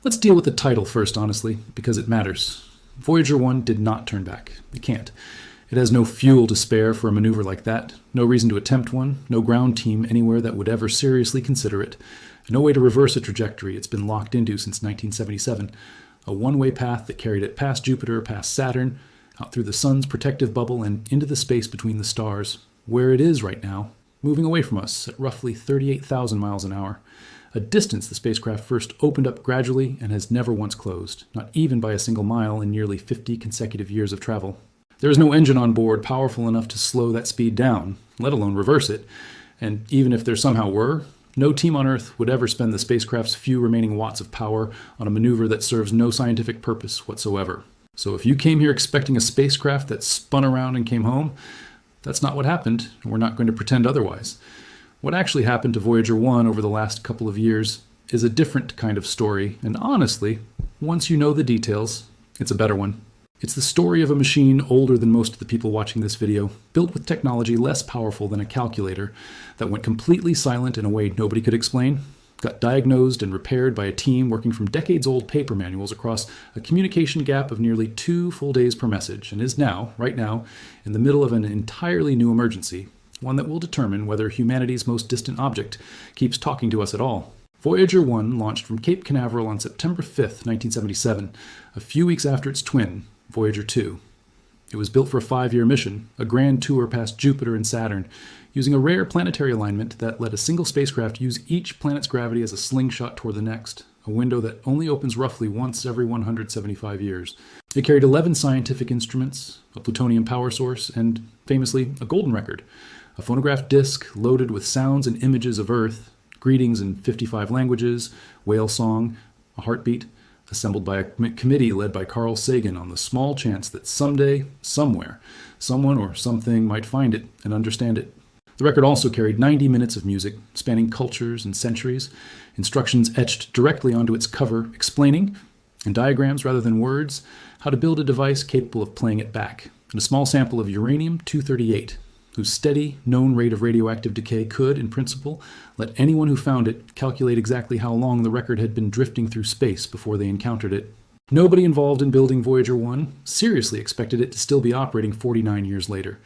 Let's deal with the title first, honestly, because it matters. Voyager 1 did not turn back. It can't. It has no fuel to spare for a maneuver like that, no reason to attempt one, no ground team anywhere that would ever seriously consider it, no way to reverse a trajectory it's been locked into since 1977, a one-way path that carried it past Jupiter, past Saturn, out through the sun's protective bubble and into the space between the stars, where it is right now, moving away from us at roughly 38,000 miles an hour, a distance the spacecraft first opened up gradually and has never once closed, not even by a single mile in nearly 50 consecutive years of travel. There is no engine on board powerful enough to slow that speed down, let alone reverse it, and even if there somehow were, no team on Earth would ever spend the spacecraft's few remaining watts of power on a maneuver that serves no scientific purpose whatsoever. So if you came here expecting a spacecraft that spun around and came home, that's not what happened, and we're not going to pretend otherwise. What actually happened to Voyager 1 over the last couple of years is a different kind of story, and honestly, once you know the details, it's a better one. It's the story of a machine older than most of the people watching this video, built with technology less powerful than a calculator, that went completely silent in a way nobody could explain, got diagnosed and repaired by a team working from decades-old paper manuals across a communication gap of nearly 2 full days per message, and is now, right now, in the middle of an entirely new emergency, one that will determine whether humanity's most distant object keeps talking to us at all. Voyager 1 launched from Cape Canaveral on September 5th, 1977, a few weeks after its twin, Voyager 2. It was built for a 5-year mission, a grand tour past Jupiter and Saturn, using a rare planetary alignment that let a single spacecraft use each planet's gravity as a slingshot toward the next, a window that only opens roughly once every 175 years. It carried 11 scientific instruments, a plutonium power source, and, famously, a golden record, a phonograph disc loaded with sounds and images of Earth, greetings in 55 languages, whale song, a heartbeat, assembled by a committee led by Carl Sagan on the small chance that someday, somewhere, someone or something might find it and understand it. The record also carried 90 minutes of music, spanning cultures and centuries, instructions etched directly onto its cover explaining, in diagrams rather than words, how to build a device capable of playing it back, and a small sample of uranium-238, whose steady, known rate of radioactive decay could, in principle, let anyone who found it calculate exactly how long the record had been drifting through space before they encountered it. Nobody involved in building Voyager 1 seriously expected it to still be operating 49 years later.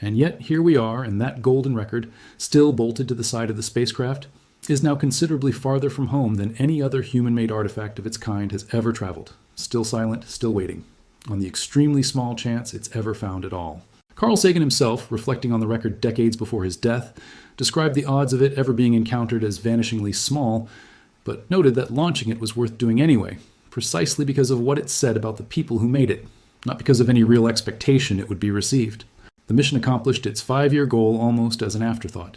And yet, here we are, and that golden record, still bolted to the side of the spacecraft, is now considerably farther from home than any other human-made artifact of its kind has ever traveled. Still silent, still waiting, on the extremely small chance it's ever found at all. Carl Sagan himself, reflecting on the record decades before his death, described the odds of it ever being encountered as vanishingly small, but noted that launching it was worth doing anyway, precisely because of what it said about the people who made it, not because of any real expectation it would be received. The mission accomplished its 5-year goal almost as an afterthought.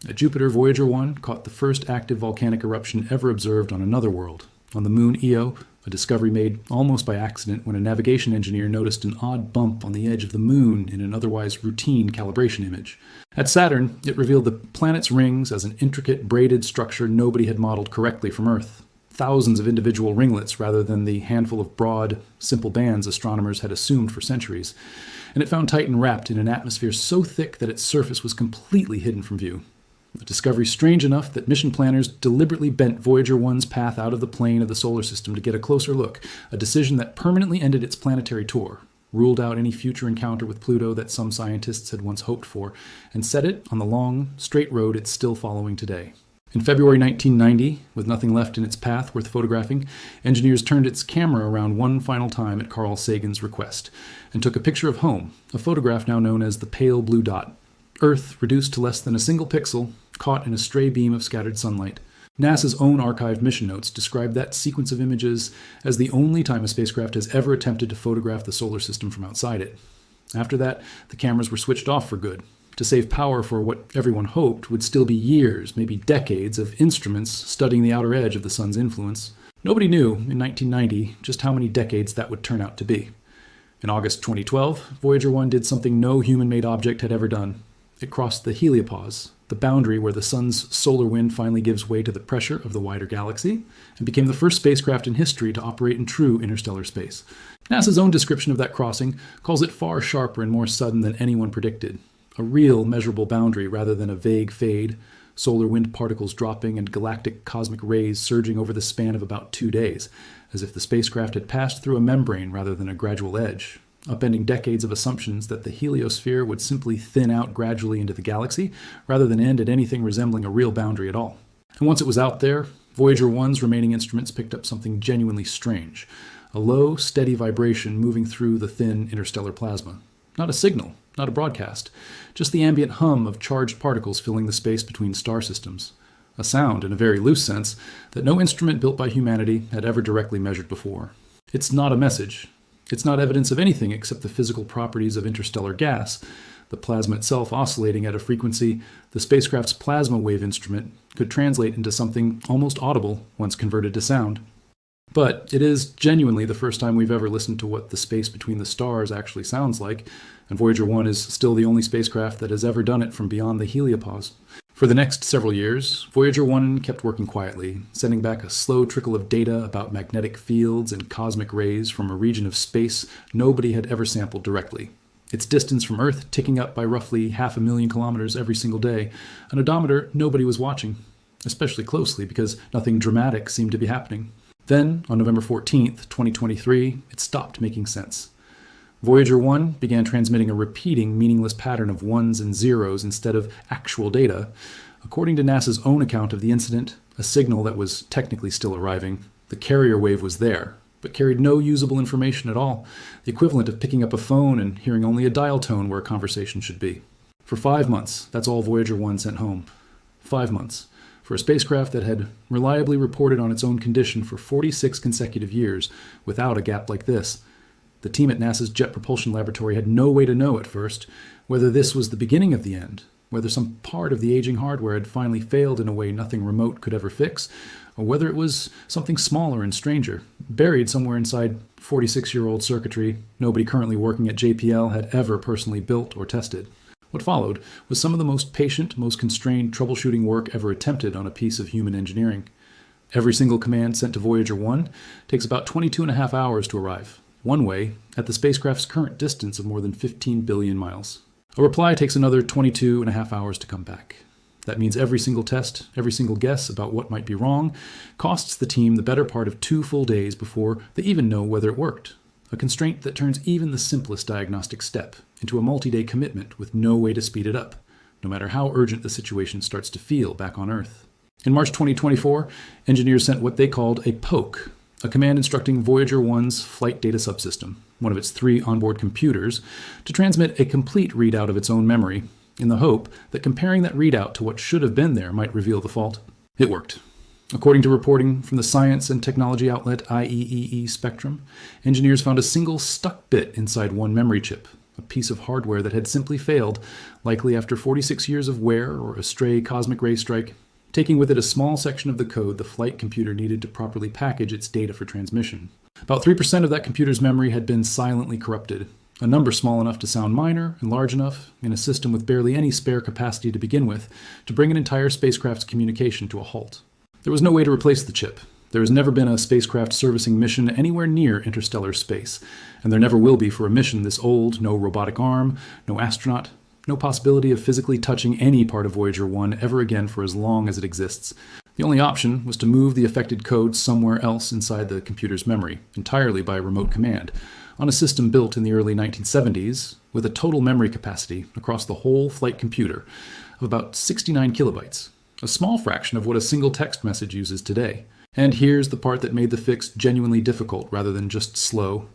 At Jupiter, Voyager 1 caught the first active volcanic eruption ever observed on another world. On the moon Io, a discovery made almost by accident when a navigation engineer noticed an odd bump on the edge of the moon in an otherwise routine calibration image. At Saturn, it revealed the planet's rings as an intricate, braided structure nobody had modeled correctly from Earth. Thousands of individual ringlets rather than the handful of broad, simple bands astronomers had assumed for centuries. And it found Titan wrapped in an atmosphere so thick that its surface was completely hidden from view. A discovery strange enough that mission planners deliberately bent Voyager 1's path out of the plane of the solar system to get a closer look, a decision that permanently ended its planetary tour, ruled out any future encounter with Pluto that some scientists had once hoped for, and set it on the long, straight road it's still following today. In February 1990, with nothing left in its path worth photographing, engineers turned its camera around one final time at Carl Sagan's request, and took a picture of home, a photograph now known as the pale blue dot. Earth, reduced to less than a single pixel, caught in a stray beam of scattered sunlight. NASA's own archived mission notes describe that sequence of images as the only time a spacecraft has ever attempted to photograph the solar system from outside it. After that, the cameras were switched off for good, to save power for what everyone hoped would still be years, maybe decades, of instruments studying the outer edge of the sun's influence. Nobody knew, in 1990, just how many decades that would turn out to be. In August 2012, Voyager 1 did something no human-made object had ever done. It crossed the heliopause, the boundary where the sun's solar wind finally gives way to the pressure of the wider galaxy, and became the first spacecraft in history to operate in true interstellar space. NASA's own description of that crossing calls it far sharper and more sudden than anyone predicted. A real measurable boundary rather than a vague fade, solar wind particles dropping and galactic cosmic rays surging over the span of about 2 days, as if the spacecraft had passed through a membrane rather than a gradual edge, upending decades of assumptions that the heliosphere would simply thin out gradually into the galaxy rather than end at anything resembling a real boundary at all. And once it was out there, Voyager 1's remaining instruments picked up something genuinely strange, a low, steady vibration moving through the thin interstellar plasma. Not a signal, not a broadcast, just the ambient hum of charged particles filling the space between star systems. A sound, in a very loose sense, that no instrument built by humanity had ever directly measured before. It's not a message. It's not evidence of anything except the physical properties of interstellar gas, the plasma itself oscillating at a frequency the spacecraft's plasma wave instrument could translate into something almost audible once converted to sound. But it is genuinely the first time we've ever listened to what the space between the stars actually sounds like, and Voyager 1 is still the only spacecraft that has ever done it from beyond the heliopause. For the next several years, Voyager 1 kept working quietly, sending back a slow trickle of data about magnetic fields and cosmic rays from a region of space nobody had ever sampled directly. Its distance from Earth ticking up by roughly 500,000 kilometers every single day, an odometer nobody was watching, especially closely because nothing dramatic seemed to be happening. Then, on November 14th, 2023, it stopped making sense. Voyager 1 began transmitting a repeating, meaningless pattern of ones and zeros instead of actual data. According to NASA's own account of the incident, a signal that was technically still arriving, the carrier wave was there, but carried no usable information at all, the equivalent of picking up a phone and hearing only a dial tone where a conversation should be. For 5 months, that's all Voyager 1 sent home. 5 months. For a spacecraft that had reliably reported on its own condition for 46 consecutive years, without a gap like this. The team at NASA's Jet Propulsion Laboratory had no way to know at first whether this was the beginning of the end, whether some part of the aging hardware had finally failed in a way nothing remote could ever fix, or whether it was something smaller and stranger, buried somewhere inside 46-year-old circuitry nobody currently working at JPL had ever personally built or tested. What followed was some of the most patient, most constrained troubleshooting work ever attempted on a piece of human engineering. Every single command sent to Voyager 1 takes about 22.5 hours to arrive, one way, at the spacecraft's current distance of more than 15 billion miles. A reply takes another 22.5 hours to come back. That means every single test, every single guess about what might be wrong, costs the team the better part of 2 full days before they even know whether it worked. A constraint that turns even the simplest diagnostic step into a multi-day commitment with no way to speed it up, no matter how urgent the situation starts to feel back on Earth. In March 2024, engineers sent what they called a POKE, a command instructing Voyager 1's flight data subsystem, one of its 3 onboard computers, to transmit a complete readout of its own memory, in the hope that comparing that readout to what should have been there might reveal the fault. It worked. According to reporting from the science and technology outlet IEEE Spectrum, engineers found a single stuck bit inside one memory chip, a piece of hardware that had simply failed, likely after 46 years of wear or a stray cosmic ray strike, taking with it a small section of the code the flight computer needed to properly package its data for transmission. About 3% of that computer's memory had been silently corrupted, a number small enough to sound minor and large enough, in a system with barely any spare capacity to begin with, to bring an entire spacecraft's communication to a halt. There was no way to replace the chip. There has never been a spacecraft servicing mission anywhere near interstellar space, and there never will be for a mission this old, no robotic arm, no astronaut, no possibility of physically touching any part of Voyager 1 ever again for as long as it exists. The only option was to move the affected code somewhere else inside the computer's memory, entirely by remote command, on a system built in the early 1970s with a total memory capacity across the whole flight computer of about 69 kilobytes, a small fraction of what a single text message uses today. And here's the part that made the fix genuinely difficult rather than just slow.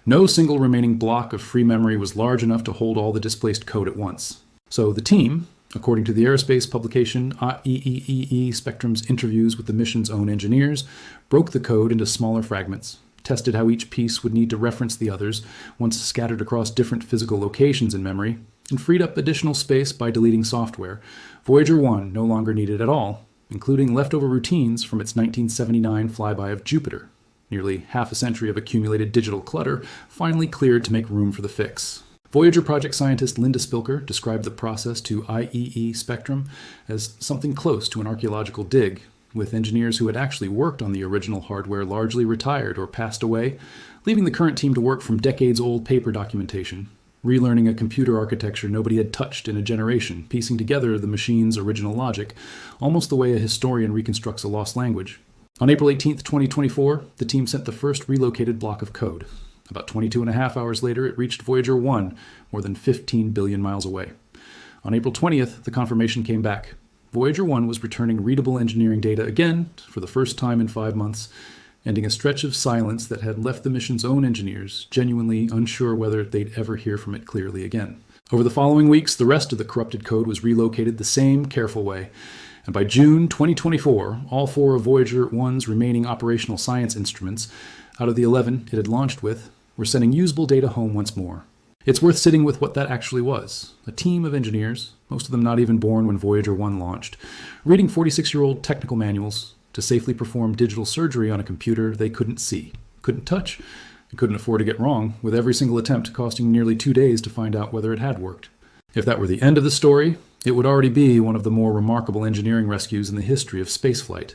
No single remaining block of free memory was large enough to hold all the displaced code at once. So the team, according to the aerospace publication IEEE Spectrum's interviews with the mission's own engineers, broke the code into smaller fragments, tested how each piece would need to reference the others once scattered across different physical locations in memory, and freed up additional space by deleting software Voyager 1 no longer needed at all, including leftover routines from its 1979 flyby of Jupiter. Nearly half a century of accumulated digital clutter finally cleared to make room for the fix. Voyager project scientist Linda Spilker described the process to IEEE Spectrum as something close to an archaeological dig, with engineers who had actually worked on the original hardware largely retired or passed away, leaving the current team to work from decades-old paper documentation. relearning a computer architecture nobody had touched in a generation, piecing together the machine's original logic, almost the way a historian reconstructs a lost language. On April 18, 2024, the team sent the first relocated block of code. About 22 and a half hours later, it reached Voyager 1, more than 15 billion miles away. On April 20th, the confirmation came back. Voyager 1 was returning readable engineering data again for the first time in 5 months, ending a stretch of silence that had left the mission's own engineers genuinely unsure whether they'd ever hear from it clearly again. Over the following weeks, the rest of the corrupted code was relocated the same careful way, and by June 2024, all 4 of Voyager 1's remaining operational science instruments, out of the 11 it had launched with, were sending usable data home once more. It's worth sitting with what that actually was. A team of engineers, most of them not even born when Voyager 1 launched, reading 46-year-old technical manuals to safely perform digital surgery on a computer they couldn't see, couldn't touch, and couldn't afford to get wrong, with every single attempt costing nearly 2 days to find out whether it had worked. If that were the end of the story, it would already be one of the more remarkable engineering rescues in the history of spaceflight.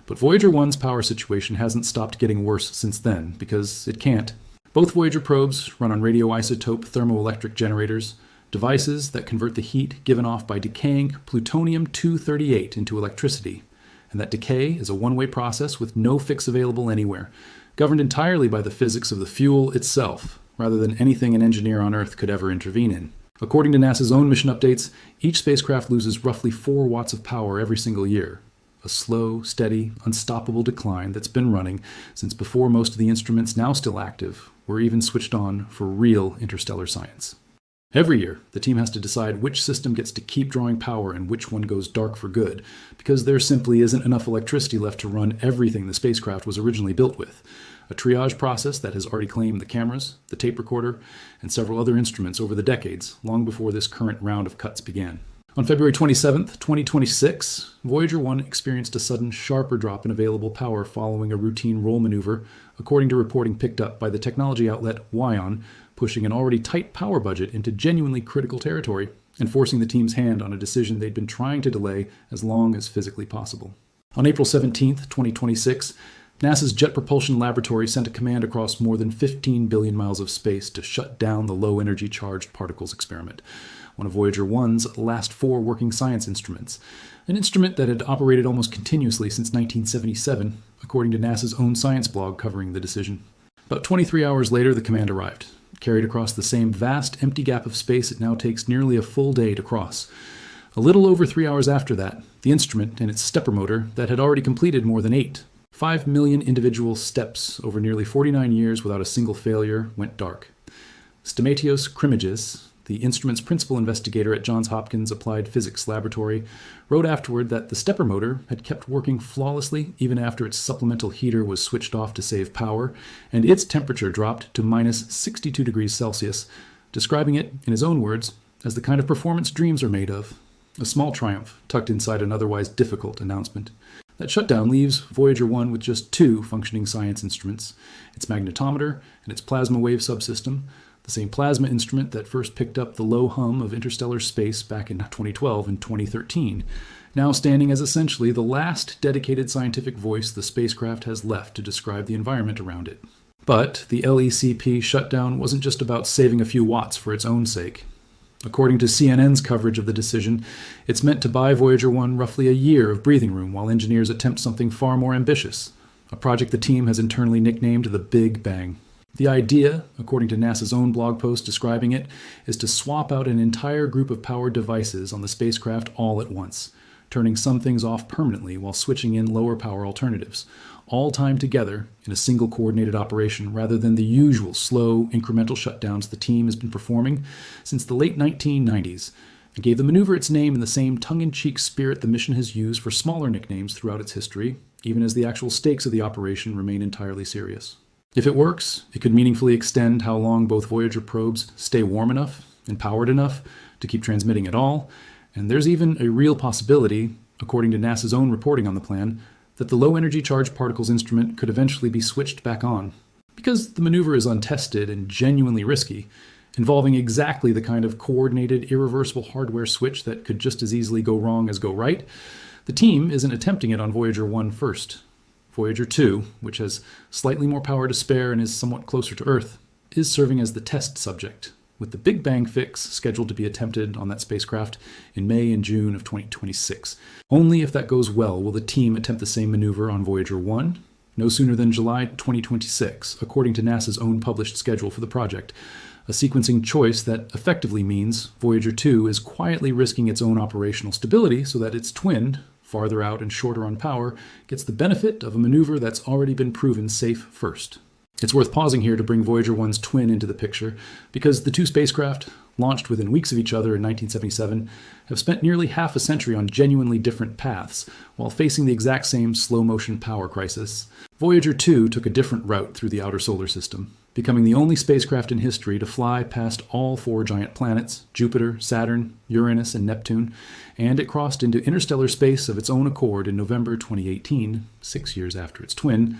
But Voyager 1's power situation hasn't stopped getting worse since then, because it can't. Both Voyager probes run on radioisotope thermoelectric generators, devices that convert the heat given off by decaying plutonium-238 into electricity. And that decay is a one-way process with no fix available anywhere, governed entirely by the physics of the fuel itself, rather than anything an engineer on Earth could ever intervene in. According to NASA's own mission updates, each spacecraft loses roughly 4 watts of power every single year. A slow, steady, unstoppable decline that's been running since before most of the instruments now still active were even switched on for real interstellar science. Every year, the team has to decide which system gets to keep drawing power and which one goes dark for good, because there simply isn't enough electricity left to run everything the spacecraft was originally built with. A triage process that has already claimed the cameras, the tape recorder, and several other instruments over the decades, long before this current round of cuts began. On February 27, 2026, Voyager 1 experienced a sudden, sharper drop in available power following a routine roll maneuver, according to reporting picked up by the technology outlet Wion, pushing an already tight power budget into genuinely critical territory and forcing the team's hand on a decision they'd been trying to delay as long as physically possible. On April 17, 2026, NASA's Jet Propulsion Laboratory sent a command across more than 15 billion miles of space to shut down the low-energy charged particles experiment, one of Voyager 1's last 4 working science instruments, an instrument that had operated almost continuously since 1977, according to NASA's own science blog covering the decision. About 23 hours later, the command arrived, carried across the same vast, empty gap of space it now takes nearly a full day to cross. A little over 3 hours after that, the instrument and its stepper motor that had already completed more than 5 million individual steps over nearly 49 years without a single failure, went dark. Stamatios Krimagis, the instrument's principal investigator at Johns Hopkins Applied Physics Laboratory, wrote afterward that the stepper motor had kept working flawlessly even after its supplemental heater was switched off to save power, and its temperature dropped to minus 62 degrees Celsius, describing it, in his own words, as the kind of performance dreams are made of. A small triumph tucked inside an otherwise difficult announcement. That shutdown leaves Voyager 1 with just 2 functioning science instruments, its magnetometer and its plasma wave subsystem, the same plasma instrument that first picked up the low hum of interstellar space back in 2012 and 2013, now standing as essentially the last dedicated scientific voice the spacecraft has left to describe the environment around it. But the LECP shutdown wasn't just about saving a few watts for its own sake. According to CNN's coverage of the decision, it's meant to buy Voyager 1 roughly a year of breathing room while engineers attempt something far more ambitious, a project the team has internally nicknamed the Big Bang. The idea, according to NASA's own blog post describing it, is to swap out an entire group of powered devices on the spacecraft all at once, turning some things off permanently while switching in lower power alternatives, all timed together in a single coordinated operation rather than the usual slow, incremental shutdowns the team has been performing since the late 1990s, and gave the maneuver its name in the same tongue-in-cheek spirit the mission has used for smaller nicknames throughout its history, even as the actual stakes of the operation remain entirely serious. If it works, it could meaningfully extend how long both Voyager probes stay warm enough and powered enough to keep transmitting at all, and there's even a real possibility, according to NASA's own reporting on the plan, that the low-energy charged particles instrument could eventually be switched back on. Because the maneuver is untested and genuinely risky, involving exactly the kind of coordinated, irreversible hardware switch that could just as easily go wrong as go right, the team isn't attempting it on Voyager 1 first. Voyager 2, which has slightly more power to spare and is somewhat closer to Earth, is serving as the test subject. with the Big Bang fix scheduled to be attempted on that spacecraft in May and June of 2026. Only if that goes well will the team attempt the same maneuver on Voyager 1, no sooner than July 2026, according to NASA's own published schedule for the project, a sequencing choice that effectively means Voyager 2 is quietly risking its own operational stability so that its twin, farther out and shorter on power, gets the benefit of a maneuver that's already been proven safe first. It's worth pausing here to bring Voyager 1's twin into the picture, because the two spacecraft, launched within weeks of each other in 1977, have spent nearly half a century on genuinely different paths, while facing the exact same slow-motion power crisis. Voyager 2 took a different route through the outer solar system, becoming the only spacecraft in history to fly past all four giant planets, Jupiter, Saturn, Uranus, and Neptune, and it crossed into interstellar space of its own accord in November 2018, 6 years after its twin,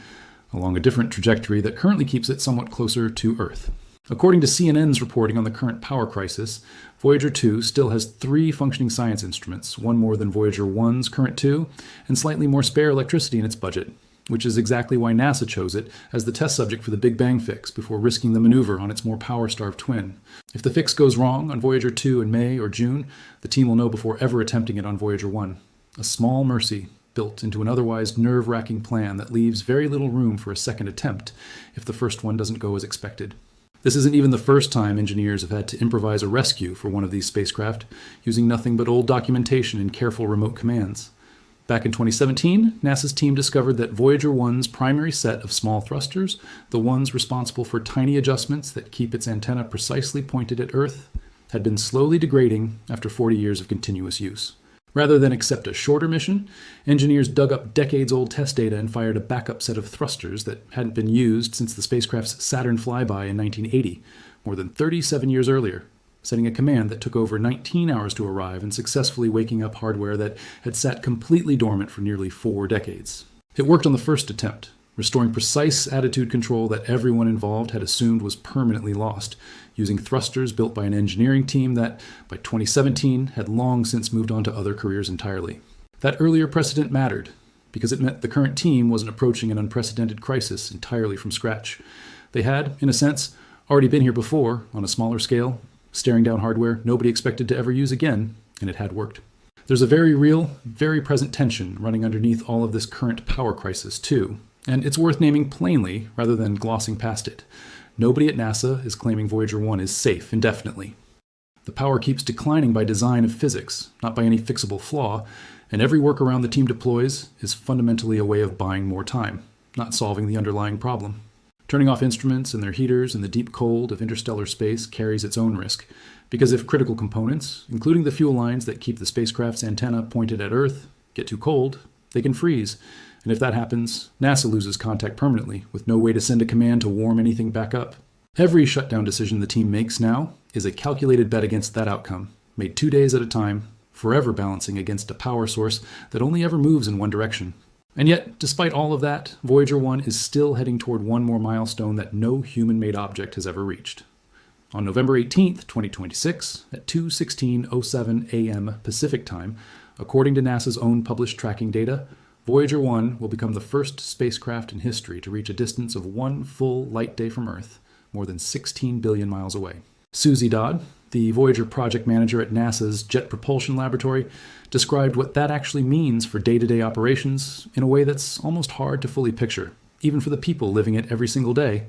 along a different trajectory that currently keeps it somewhat closer to Earth. According to CNN's reporting on the current power crisis, Voyager 2 still has 3 functioning science instruments, one more than Voyager 1's current 2, and slightly more spare electricity in its budget, which is exactly why NASA chose it as the test subject for the Big Bang fix before risking the maneuver on its more power-starved twin. If the fix goes wrong on Voyager 2 in May or June, the team will know before ever attempting it on Voyager 1. A small mercy built into an otherwise nerve-wracking plan that leaves very little room for a second attempt if the first one doesn't go as expected. This isn't even the first time engineers have had to improvise a rescue for one of these spacecraft, using nothing but old documentation and careful remote commands. Back in 2017, NASA's team discovered that Voyager 1's primary set of small thrusters, the ones responsible for tiny adjustments that keep its antenna precisely pointed at Earth, had been slowly degrading after 40 years of continuous use. Rather than accept a shorter mission, engineers dug up decades-old test data and fired a backup set of thrusters that hadn't been used since the spacecraft's Saturn flyby in 1980, more than 37 years earlier, setting a command that took over 19 hours to arrive and successfully waking up hardware that had sat completely dormant for nearly 4 decades. It worked on the first attempt, restoring precise attitude control that everyone involved had assumed was permanently lost, using thrusters built by an engineering team that, by 2017, had long since moved on to other careers entirely. That earlier precedent mattered, because it meant the current team wasn't approaching an unprecedented crisis entirely from scratch. They had, in a sense, already been here before, on a smaller scale, staring down hardware nobody expected to ever use again, and it had worked. There's a very real, very present tension running underneath all of this current power crisis, too, and it's worth naming plainly rather than glossing past it. Nobody at NASA is claiming Voyager 1 is safe indefinitely. The power keeps declining by design of physics, not by any fixable flaw, and every workaround the team deploys is fundamentally a way of buying more time, not solving the underlying problem. Turning off instruments and their heaters in the deep cold of interstellar space carries its own risk, because if critical components, including the fuel lines that keep the spacecraft's antenna pointed at Earth, get too cold, they can freeze. And if that happens, NASA loses contact permanently, with no way to send a command to warm anything back up. Every shutdown decision the team makes now is a calculated bet against that outcome, made 2 days at a time, forever balancing against a power source that only ever moves in one direction. And yet, despite all of that, Voyager 1 is still heading toward one more milestone that no human-made object has ever reached. On November 18, 2026, at 2:16:07 a.m. Pacific Time, according to NASA's own published tracking data, Voyager 1 will become the first spacecraft in history to reach a distance of 1 full light day from Earth, more than 16 billion miles away. Susie Dodd, the Voyager project manager at NASA's Jet Propulsion Laboratory, described what that actually means for day-to-day operations in a way that's almost hard to fully picture, even for the people living it every single day.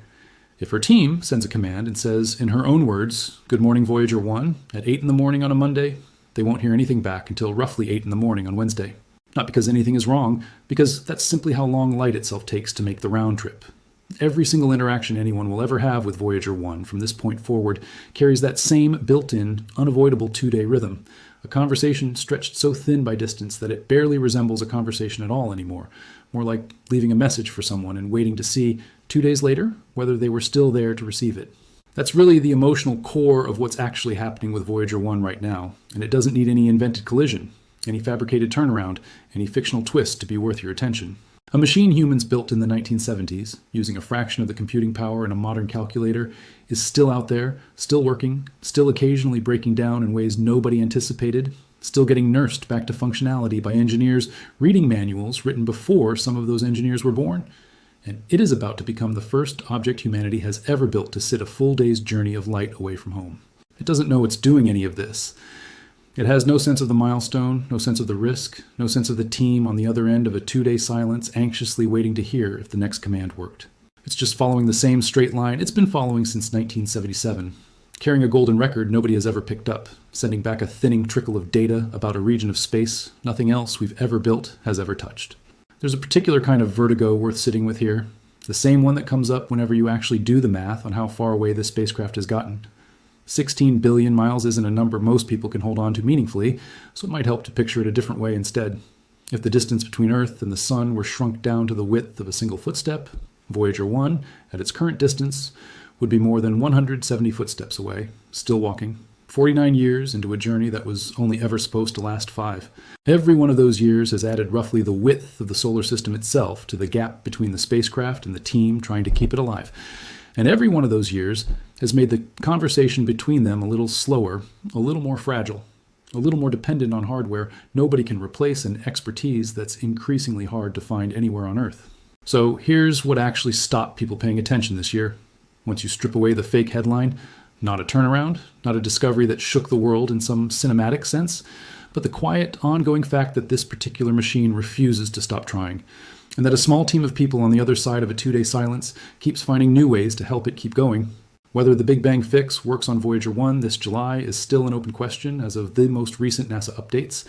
If her team sends a command and says, in her own words, "Good morning, Voyager 1," at 8 in the morning on a Monday, they won't hear anything back until roughly 8 in the morning on Wednesday. Not because anything is wrong, because that's simply how long light itself takes to make the round trip. Every single interaction anyone will ever have with Voyager 1 from this point forward carries that same built-in, unavoidable 2-day rhythm, a conversation stretched so thin by distance that it barely resembles a conversation at all anymore, more like leaving a message for someone and waiting to see, 2 days later, whether they were still there to receive it. That's really the emotional core of what's actually happening with Voyager 1 right now, and it doesn't need any invented collision, any fabricated turnaround, any fictional twist to be worth your attention. A machine humans built in the 1970s, using a fraction of the computing power in a modern calculator, is still out there, still working, still occasionally breaking down in ways nobody anticipated, still getting nursed back to functionality by engineers reading manuals written before some of those engineers were born. And it is about to become the first object humanity has ever built to sit a full day's journey of light away from home. It doesn't know it's doing any of this. It has no sense of the milestone, no sense of the risk, no sense of the team on the other end of a 2-day silence anxiously waiting to hear if the next command worked. It's just following the same straight line it's been following since 1977, carrying a golden record nobody has ever picked up, sending back a thinning trickle of data about a region of space nothing else we've ever built has ever touched. There's a particular kind of vertigo worth sitting with here, the same one that comes up whenever you actually do the math on how far away this spacecraft has gotten. 16 billion miles isn't a number most people can hold on to meaningfully, so it might help to picture it a different way instead. If the distance between Earth and the Sun were shrunk down to the width of a single footstep, Voyager 1, at its current distance, would be more than 170 footsteps away, still walking, 49 years into a journey that was only ever supposed to last 5. Every one of those years has added roughly the width of the solar system itself to the gap between the spacecraft and the team trying to keep it alive. And every one of those years has made the conversation between them a little slower, a little more fragile, a little more dependent on hardware nobody can replace and expertise that's increasingly hard to find anywhere on Earth. So here's what actually stopped people paying attention this year. Once you strip away the fake headline, not a turnaround, not a discovery that shook the world in some cinematic sense, but the quiet, ongoing fact that this particular machine refuses to stop trying, and that a small team of people on the other side of a 2-day silence keeps finding new ways to help it keep going. Whether the Big Bang fix works on Voyager 1 this July is still an open question as of the most recent NASA updates,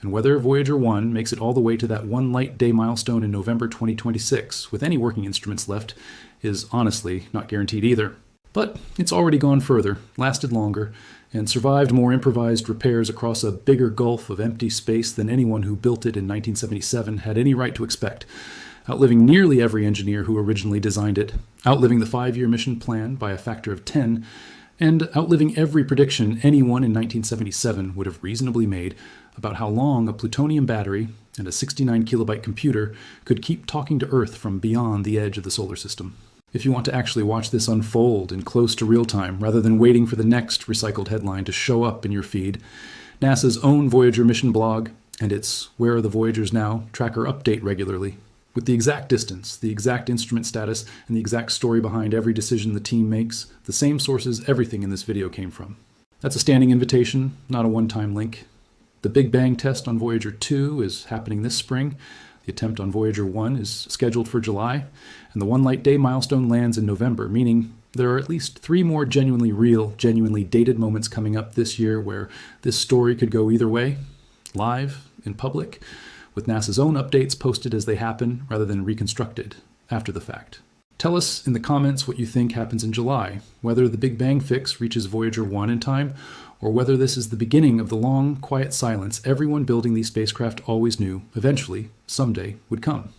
and whether Voyager 1 makes it all the way to that 1 light day milestone in November 2026 with any working instruments left is honestly not guaranteed either. But it's already gone further, lasted longer, and survived more improvised repairs across a bigger gulf of empty space than anyone who built it in 1977 had any right to expect, outliving nearly every engineer who originally designed it, outliving the 5-year mission plan by a factor of 10, and outliving every prediction anyone in 1977 would have reasonably made about how long a plutonium battery and a 69 kilobyte computer could keep talking to Earth from beyond the edge of the solar system. If you want to actually watch this unfold in close to real time, rather than waiting for the next recycled headline to show up in your feed, NASA's own Voyager mission blog and its Where Are the Voyagers Now tracker update regularly, with the exact distance, the exact instrument status, and the exact story behind every decision the team makes, the same sources everything in this video came from. That's a standing invitation, not a one-time link. The Big Bang test on Voyager 2 is happening this spring. The attempt on Voyager 1 is scheduled for July, and the 1 light day milestone lands in November, meaning there are at least 3 more genuinely real, genuinely dated moments coming up this year where this story could go either way, live, in public, with NASA's own updates posted as they happen rather than reconstructed after the fact. Tell us in the comments what you think happens in July, whether the Big Bang fix reaches Voyager 1 in time, or whether this is the beginning of the long, quiet silence everyone building these spacecraft always knew eventually, someday, would come.